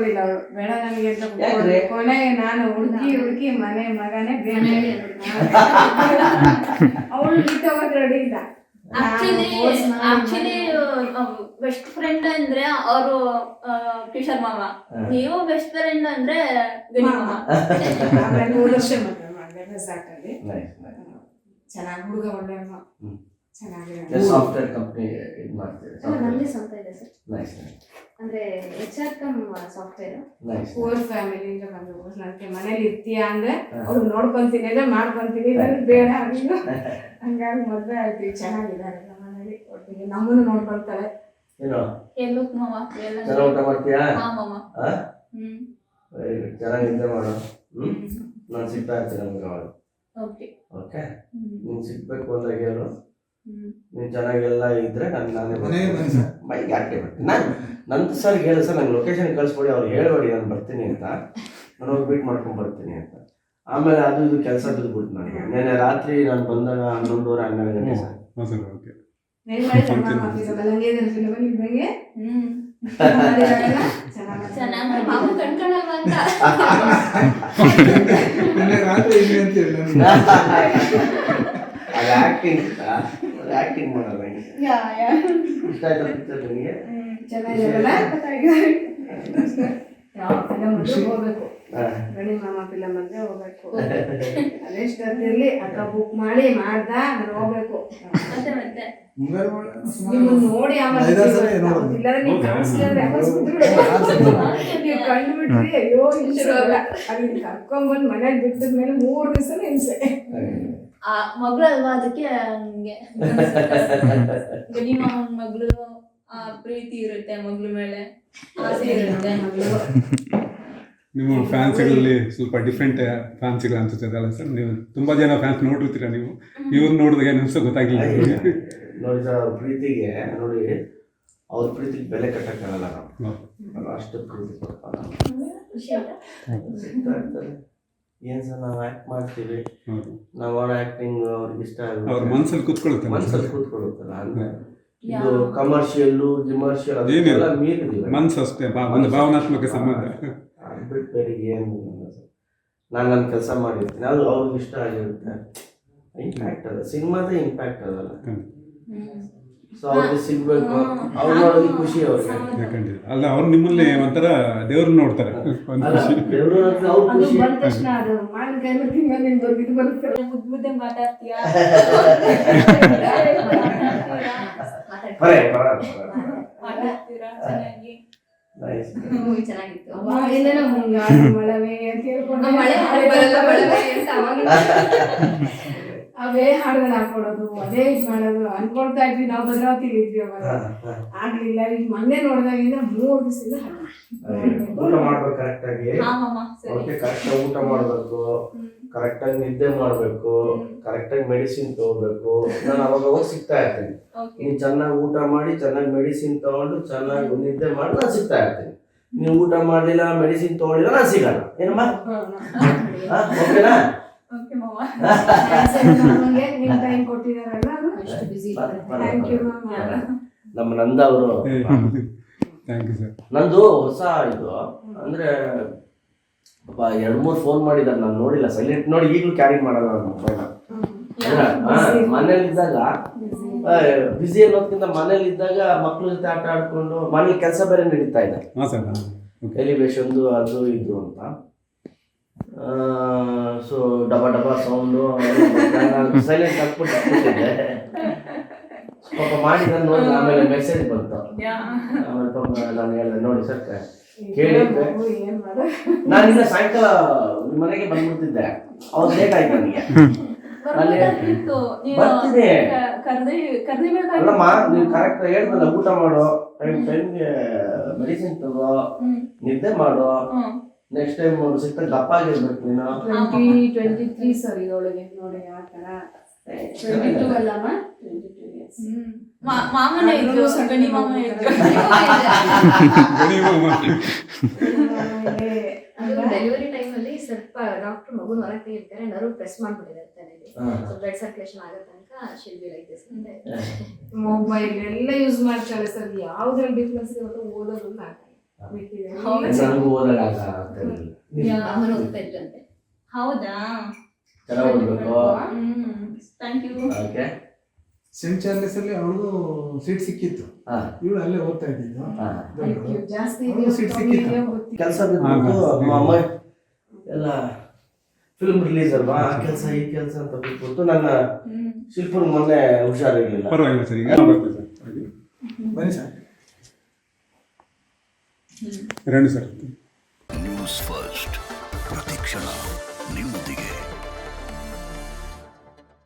ಕೊಡೋದಿಲ್ಲ ಅವಳು, ಬೇಡ ನನಗೆ ಅಂತ ಕೊನೆಗೆ ನಾನು ಹುಡುಕಿ ಮನೆ ಮಗನೇ ಬೇರೆ ಅವಳು ಬಿಟ್ಟೋಗಕ್ಕೆ ರೆಡಿ ಇಲ್ಲ. ಆಕ್ಚುಲಿ ಬೆಸ್ಟ್ ಫ್ರೆಂಡ್ ಅಂದ್ರೆ ಅವರು ಕಿಶೋರ್ ಮಾವ, ನೀವು ಬೆಸ್ಟ್ ಫ್ರೆಂಡ್ ಅಂದ್ರೆ ಗಣಿ ಮಾವ. 3 ವರ್ಷ ಮದುವೆ ಸಾಕಲ್ಲಿ ಚೆನ್ನಾಗಿ ಹುಡುಗ ಒಳ್ಳೆ ಚೆನ್ನಾಗಿದೆ. ಸಾಫ್ಟ್ವೇರ್ ಕಂಪನಿ ಇದು ಮಾಡ್ತೀವಿ. ನಮ್ದೇ ಸ್ವಂತ ಇದೆ ಸರ್. ನೈಸ್. ಅಂದ್ರೆ HR ಕಮ್ ಸಾಫ್ಟ್ವೇರ್. ಪೂರ್ ಫ್ಯಾಮಿಲಿಯಿಂದ ಬಂದು ನನಗೆ ಮನೇಲಿ ಇರ್ತೀಯಾ ಅಂದ್ರೆ ಅವ್ರು ನೋಡ್ಕೊಂತೀನಿ ಅಂದ್ರೆ ಮಾಡ್ಕೊಂತೀನಿ, ನನಗೆ ಬೇಡ ಆಗಿಲ್ಲ. ಹಂಗಾಗಿ ಮದುವೆ ಆಯ್ತು. ಚೆನ್ನಾಗಿದ್ದಾರೆ ಮನೇಲಿ, ಒಟ್ಟಿಗೆ ನಮ್ಮನ್ನು ನೋಡ್ಕೊಳ್ತಾರೆ. ಎಲ್ಲೂ ಮಾವ ಚೆನ್ನಾಗಿ ಊಟ ಮಾಡ್ತೀಯಾ? ಮಾಮ. ಚೆನ್ನಾಗಿ ನಿದ್ದೆ ಮಾಡು. ನಾನು ಸಿಗ್ತಾ ಇರ್ತೀನಿ ನಮ್ಗೆ ಅವಾಗ. ಓಕೆ ಓಕೆ, ನೀನು ಸಿಗ್ಬೇಕು ಅಂದಾಗ ಹೇಳು. ನೀನು ಚೆನ್ನಾಗೆಲ್ಲ ಇದ್ರೆ ನಾನೇ ಮೈಗೆ ಹಾಕಿ ಬರ್ತೀನಿ. ನಂದು ಸರ್ ಹೇಳು ಸರ್, ನಂಗೆ ಲೊಕೇಶನ್ ಕಳಿಸ್ಕೊಡಿ, ಅವ್ರು ಹೇಳ್ಬೇಡಿ ನಾನು ಬರ್ತೀನಿ ಅಂತ, ನಾನು ಹೋಗಿ ಮೀಟ್ ಮಾಡ್ಕೊಂಡು ಬರ್ತೀನಿ ಅಂತ. ಆಮೇಲೆ ಅದು ಇದು ಕೆಲಸ ಬಿದ್ದುಬಿಡ್ತು ನನಗೆ. ನೆನ್ನೆ ರಾತ್ರಿ ನಾನು ಬಂದಾಗ 11:30 12 ಗಂಟೆ ಸರ್. ಅದು ಆಕ್ಟಿಂಗ್ ಮಾಡೋದು ಇಷ್ಟ ಆಯ್ತಾ ಪಿಕ್ಚರ್ ನಿಮಗೆ? ಹೋಗ್ಬೇಕು, ಗಣಿ ಮಾಮ ಫಿಲಮ್ ಅಂದ್ರೆ ಹೋಗ್ಬೇಕು. ಅದೆಷ್ಟಿರ್ಲಿ ಅಕ್ಕ ಬುಕ್ ಮಾಡಿ ಮಾಡ್ದ ನಾನು ಹೋಗ್ಬೇಕು. ನಿಮ್ಮನ್ನ ನೋಡಿ ನೀವು ಕಂಡುಬಿಟ್ರಿ ಅಯ್ಯೋ ಅದನ್ನ ಕರ್ಕೊಂಡ್ಬಂದು ಮನೇಲಿ ಬಿಟ್ಟಿದ್ಮೇಲೆ 3 ದಿವಸ ಹಿಂಸೆ. ಮಗಳಲ್ವಾ, ಅದಕ್ಕೆ ಹಂಗೆ ಗಣಿ ಮಾಮನ್ ಮಗಳು ಪ್ರೀತಿ ಇರುತ್ತೆ, ಮಗಳ ಮೇಲೆ ಆಸೆ ಇರುತ್ತೆ. ನಿಮ್ಮ ಫ್ಯಾನ್ಸ್ಗಳಲ್ಲಿ ಸ್ವಲ್ಪ ಡಿಫ್ರೆಂಟ್ ಫ್ಯಾನ್ಸ್ಗಳು ಅನ್ಸುತ್ತೆ ಅಲ್ಲ ಸರ್? ನೀವು ತುಂಬಾ ಜನ ಫ್ಯಾನ್ಸ್ ನೋಡಿರ್ತೀರ, ನೀವು ಇವ್ರು ನೋಡಿದಾಗ ಏನು ಅನ್ಸೋ ಗೊತ್ತಾಗಿಲ್ಲ ನೋಡಿ ಸರ್. ಅವ್ರ ಪ್ರೀತಿಗೆ ನೋಡಿ, ಅವ್ರ ಪ್ರೀತಿಗೆ ಬೆಲೆ ಕಟ್ಟಕ್ಕಾಗಲ್ಲ ನಾವು, ಅಷ್ಟು ಪ್ರೀತಿ ಸಿಗ್ತಾ ಇರ್ತಾರೆ. ಏನ್ ಸರ್ ನಾವು ಆಕ್ಟ್ ಮಾಡ್ತೀವಿ, ನಾವು ಮಾಡೋ ಆಕ್ಟಿಂಗ್ ಅವ್ರಿಗೆ ಇಷ್ಟ ಆಗುತ್ತೆ, ಅವ್ರ ಮನಸ್ಸಲ್ಲಿ ಕೂತ್ಕೊಳ್ಳುತ್ತಲ್ಲ. ಅಂದ್ರೆ ಇದು ಕಮರ್ಷಿಯಲ್ಲು ಗಿಮರ್ಷಿಯಲ್ ಅದೆಲ್ಲ ಮೀರಿದೀವಿ, ಮನಸ್ಸು ಅಷ್ಟೇ, ಒಂದು ಭಾವನಾತ್ಮಕ ಸಂಬಂಧ. ಅದು ಬಿಟ್ಟು ಬೇರೆ ಏನು ಸರ್. ನಾನು ನನ್ನ ಕೆಲಸ ಮಾಡಿರ್ತೀನಿ, ಅದು ಅವ್ರಿಗೆ ಇಷ್ಟ ಆಗಿರುತ್ತೆ. ಇಂಪ್ಯಾಕ್ಟ್ ಅದ ಸಿನಿಮಾದ ಇಂಪ್ಯಾಕ್ಟ್ ಅದಲ್ಲ. ಸೊ ಅವ್ರಿಗೆ ಸಿಗ್ಬೇಕು, ಅವ್ರು ನೋಡೋದು ಖುಷಿ ಅವ್ರಿಗೆ. ಅಲ್ಲ, ಅವ್ರು ನಿಮ್ಮಲ್ಲಿ ಒಂಥರ ದೇವ್ರನ್ನ ನೋಡ್ತಾರೆ. ಬಂದ ತಕ್ಷಣ ಅದು ಮಾವಿನಕಾಯಿ ಬರುತ್ತೆ, ಮುದ್ದೆ ಮಾತಾಡ್ತೀಯಾ? ಮಾತಾಡ್ತೀರಾ ಚೆನ್ನಾಗಿ? ಚೆನ್ನಾಗಿತ್ತು. ಅವೇ ಹಾಡುಗಳು ಹಾಕೊಡೋದು, ಅದೇ ಇದು ಮಾಡೋದು ಅನ್ಕೊಳ್ತಾ ಇದ್ವಿ. ನಾವು ಭದ್ರಾವತಿಲಿ ಇದ್ವಿ ಅವಾಗ, ಆಗ್ಲಿಲ್ಲ. ಈಗ ಮೊನ್ನೆ ನೋಡಿದಾಗಿಂದ 3 ದಿವಸದಿಂದ ಊಟ ಮಾಡ್ಬೇಕು ಕರೆಕ್ಟಾಗಿ, ಕರೆಕ್ಟಾಗಿ ಊಟ ಮಾಡ್ಬೇಕು, ಕರೆಕ್ಟಾಗಿ ನಿದ್ದೆ ಮಾಡ್ಬೇಕು, ಕರೆಕ್ಟಾಗಿ ಮೆಡಿಸಿನ್ ತಗೋಬೇಕು. ನಾನು ಅವಾಗ ಸಿಗ್ತಾ ಇರ್ತೀನಿ. ನೀನು ಚೆನ್ನಾಗಿ ಊಟ ಮಾಡಿ, ಚೆನ್ನಾಗಿ ಮೆಡಿಸಿನ್ ತಗೊಂಡು, ಚೆನ್ನಾಗಿ ನಿದ್ದೆ ಮಾಡಿ ನಾನು ಸಿಗ್ತಾ ಇರ್ತೀನಿ. ನೀವು ಊಟ ಮಾಡಲಿಲ್ಲ, ಮೆಡಿಸಿನ್ ತಗೊಳ್ಳಿಲ್ಲ, ನಾನು ಸಿಗಲ್ಲ. ಏನಮ್ಮ? ಓಕೆನಾ? ನಮ್ಮ ನಂದ ಅವರು, ನಂದು ಹೊಸ ಇದು ಅಂದ್ರೆ 2-3 ಫೋನ್ ಮಾಡಿದಾರೆ, ನಾನು ನೋಡಿಲ್ಲ, ಸೈಲೆಂಟ್ ನೋಡಿ ಈಗಲೂ ಕ್ಯಾರಿ ಮಾಡಲ್ಲ ನನ್ನ ಮೊಬೈಲ್. ಮನೇಲಿದ್ದಾಗ ಬಿಸಿ ಅನ್ನೋದ್ಕಿಂತ ಮನೇಲಿದ್ದಾಗ ಮಕ್ಳ ಜೊತೆ ಆಟ ಆಡ್ಕೊಂಡು, ಮನೇಲಿ ಕೆಲಸ ಬೇರೆ ನಡೀತಾ ಇದೆ, ಎಲಿವೇಶನ್ ಅದು ಇದು ಅಂತ. ಸೊ ಡಬ ಸೌಂಡು ಸೈಲೆಂಟ್ ಹಾಕ್ಬಿಟ್ಟಿದ್ದೆ. ಪಾಪ ಮಾಡಿದ ನೋಡಿ, ಆಮೇಲೆ ಮೆಸೇಜ್ ಬಂತು. ಆಮೇಲೆ ಪಾಪ ನಾನು ಹೇಳಿದೆ, ನೋಡಿ ಸರ್ ಕೇಳಿದ್ದೆ, ನಾನಿನ್ನ ಸಾಯಂಕಾಲ ನಿಮ್ಮ ಮನೆಗೆ ಬಂದ್ಬಿಡ್ತಿದ್ದೆ, ಅವ್ರು ಲೇಟ್ ಆಯ್ತು ನನಗೆ. ಬರ್ತೀನಿ ಅಲ್ಲಮ್ಮ, ನೀವು ಕರೆಕ್ಟ್ ಹೇಳ್ದಲ್ಲ, ಊಟ ಮಾಡೋ ಟೈಮ್ಗೆ ಮೆಡಿಸಿನ್ ತಗೋ, ನಿದ್ದೆ ಮಾಡೋ, ನೆಕ್ಸ್ಟ್ ಟೈಮ್ ಸಿಕ್ತ ದಪ್ಪ ಆಗಿರ್ಬೇಕು ನೀನು. 23 ಸರ್ ಇದೊಳಗೆ ನೋಡಿ ಆ ಥರ 22 ಅಲ್ಲಮ್ಮ, 22 years. ಮಾಮನೇ ಇದ್ರು, ಗಣಿ ಮಾಮ ಇದ್ರು. ಡೆಲಿವರಿ ಟೈಮಲ್ಲಿ ಸ್ವಲ್ಪ ಡಾಕ್ಟರ್ ಮಗುನ ಹೊರಗೆ ತೆಗಿತಾರೆ, ನರ್ವ್ ಪ್ರೆಸ್ ಮಾಡ್ಬಿಟ್ಟಿದ್ದಾರೆ ತಲೆಗೆ, ಸೊ ಬ್ಲಡ್ ಸರ್ಕ್ಯುಲೇಷನ್ ಆಗೋ ತನಕ she'll be like this. Mobile ಎಲ್ಲ ಯೂಸ್ ಮಾಡ್ತಾಳೆ ಸರ್, ಯಾವುದ್ರಲ್ಲಿ ಡಿಫ್ರೆನ್ಸ್ ಓದೋದು ನನಗೂ ಓದೋದಾಗ ಆಗ್ತಾ ಇರಲಿಲ್ಲ. ಅಮ್ಮನ ಓದ್ತಾ ಇದ್ರಂತೆ. ಹೌದಾ? ಚೆನ್ನಾಗಿ ಓದಬೇಕು. Thank you. Okay. Saint Charles ಅಲ್ಲಿ ಅವಳು ಸೀಟ್ ಸಿಕ್ಕಿತ್ತು. ಇವಳು ಅಲ್ಲೇ ಓದ್ತಾ ಇದ್ದಿದ್ದು. ಸೀಟ್ ಸಿಕ್ಕಿತ್ತು. ಕೆಲಸ ಬಿಟ್ಬಿಟ್ಟು ಅಮ್ಮ ಎಲ್ಲ ಫಿಲ್ಮ್ ರಿಲೀಸ್ ಅಲ್ವಾ, ಆ ಕೆಲಸ ಈ ಕೆಲಸ ಅಂತ ಬಿಟ್ಬಿಟ್ಟು ನನ್ನ ಶಿಲ್ಪನ್ ಮೊನ್ನೆ ಹುಷಾರಿರ್ಲಿಲ್ಲ. ಪರವಾಗಿಲ್ಲ ಸರ್, ಈಗ ಬರ್ತದೆ ಸರ್. ಬನ್ನಿ ಸರ್. ಎರಡು ಸರ್. ನ್ಯೂಸ್ ಫಸ್ಟ್ ಪ್ರತಿಕ್ಷಣ ನಿಮ್ಮೊಂದಿಗೆ.